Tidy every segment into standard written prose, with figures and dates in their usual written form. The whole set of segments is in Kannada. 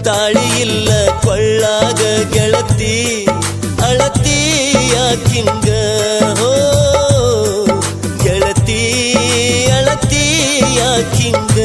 ತಾಳಿ ಇಲ್ಲ ಕೊಳ್ಳಾಗ ಗೆಳತಿ ಅಳತಿ ಯಾಕಿಂಗ ಹೋ ಗೆಳತಿ ಅಳತಿ ಯಾಕಿಂಗ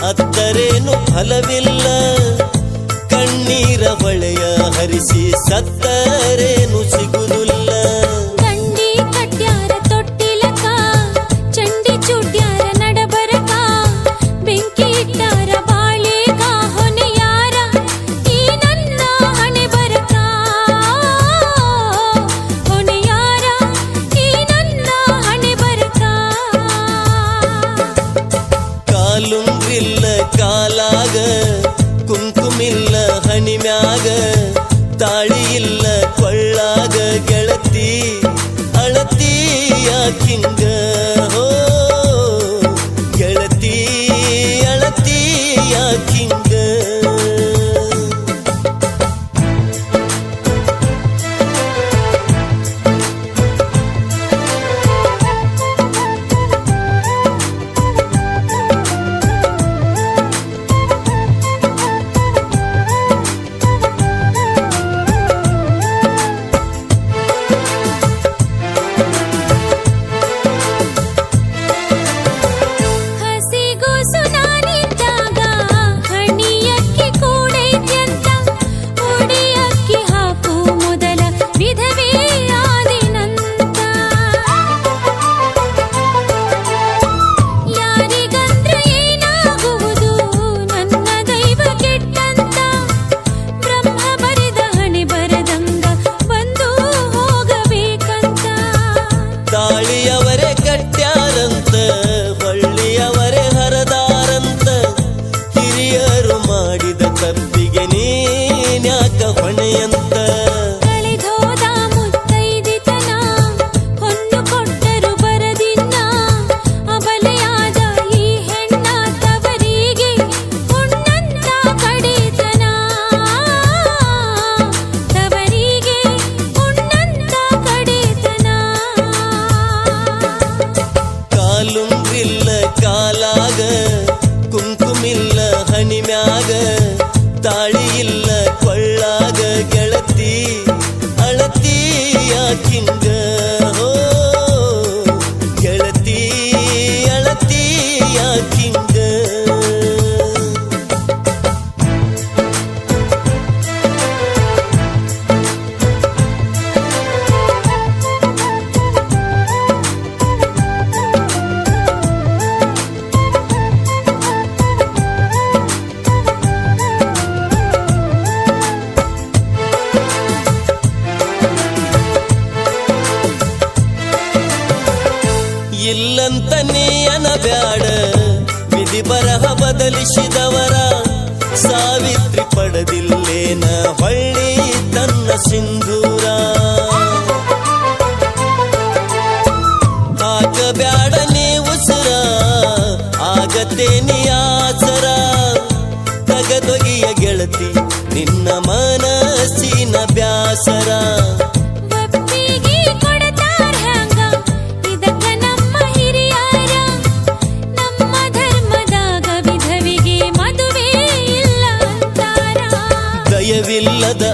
ಅತ್ತರೇನು ಫಲವಿಲ್ಲ ಕಣ್ಣೀರ ಹೊಳೆಯ ಹರಿಸಿ ಸತ್ತರೇನು ಸಿಗುವುದಿಲ್ಲ ಗಂಡಿ ಕಟ್ಯಾರ ತೊಟ್ಟಿಲಕ ಚಂಡಿ ಚೂಟ್ಯಾರ ನಡಬರಕ ಬೆಂಕಿ ಇಟ್ಟಾರ ಬಾಳೆಗ ಹೊನೆಯಾರ ಈ ನನ್ನ ಹಣೆ ಬರಕ ಹೊನೆಯಾರ ಈ ನನ್ನ ಹಣೆ ಬರಕ ಕಾಲುಂಗ್ರಿಲ್ಲ ಕಾಲಾಗ ಕುಂಕುಮಿಲ್ಲ ಹಣಿಮ್ಯಾಗ ತಾಳಿ ಇಲ್ಲ ಕೊಳ್ಳಾಗ ಗೆಳತಿ ಅಳತಿ ಯಾಕಿಂಗ ಹೋ ಗೆಳತಿ ಅಳತಿ ಯಾಕಿಂಗ ತಾಳಿಯವರೇ ಕಟ್ಯಾರಂತ ಹೊಳ್ಳಿಯವರೇ ಹರದಾರಂತ ಹಿರಿಯರು ಮಾಡಿದ ತಪ್ಪಿಗೆ ನೀನ್ಯಾಕ ಹೊಣೆಯಂತ ಕಳೆದೋದ ಮುತ್ತೈದಿತನ ಹೊನ್ನು ಕೊಟ್ಟರು ಬರದಿನ್ನ ಅಬಲೆಯಾದ ಈ ಹೆಣ್ಣ ತವರಿಗೆ ಹುಣ್ಣಂತ ಕಡಿತನ ತವರಿಗೆ ಹುಣ್ಣಂತ ಕಡಿತನ ಕಾಲುಂಗ್ರಿಲ್ಲ ಕಾಲಾಗ ಕುಂಕುಮಿಲ್ಲ ಹಣಿಮ್ಯಾಗ ತಾಳಿ ಇಲ್ಲ ಕೊಳ್ಳಾಗ ಗೆಳತಿ ಅಳತಿ ಯಾಕಿಂಗ ಹೋ ಗೆಳತಿ ಅಳತಿ ಯಾಕಿಂಗ ಇಲ್ಲಂತ ನೀ ಅನಬ್ಯಾಡ ವಿಧಿ ಬರಹ ಬದಲಿಸಿದವರ ಸಾವಿತ್ರಿ ಪಡೆದಿಲ್ಲೇನ ಹೊಳ್ಳಿ ತನ್ನ ಸಿಂಧೂರ ಹಾಕಬ್ಯಾಡ ನೀ ಉಸಿರ ಆಗತ್ತೆ ನೀ ಆಸರ ತಗದೊಗಿಯ ಗೆಳತಿ ನಿನ್ನ ಮನಸ್ಸಿನ ಬ್ಯಾಸರ ನಮ್ಮ ಧರ್ಮದಾಗ ವಿಧವಿಗೆ ಮದುವೆ ಇಲ್ಲ ಅರಿವಿಲ್ಲದ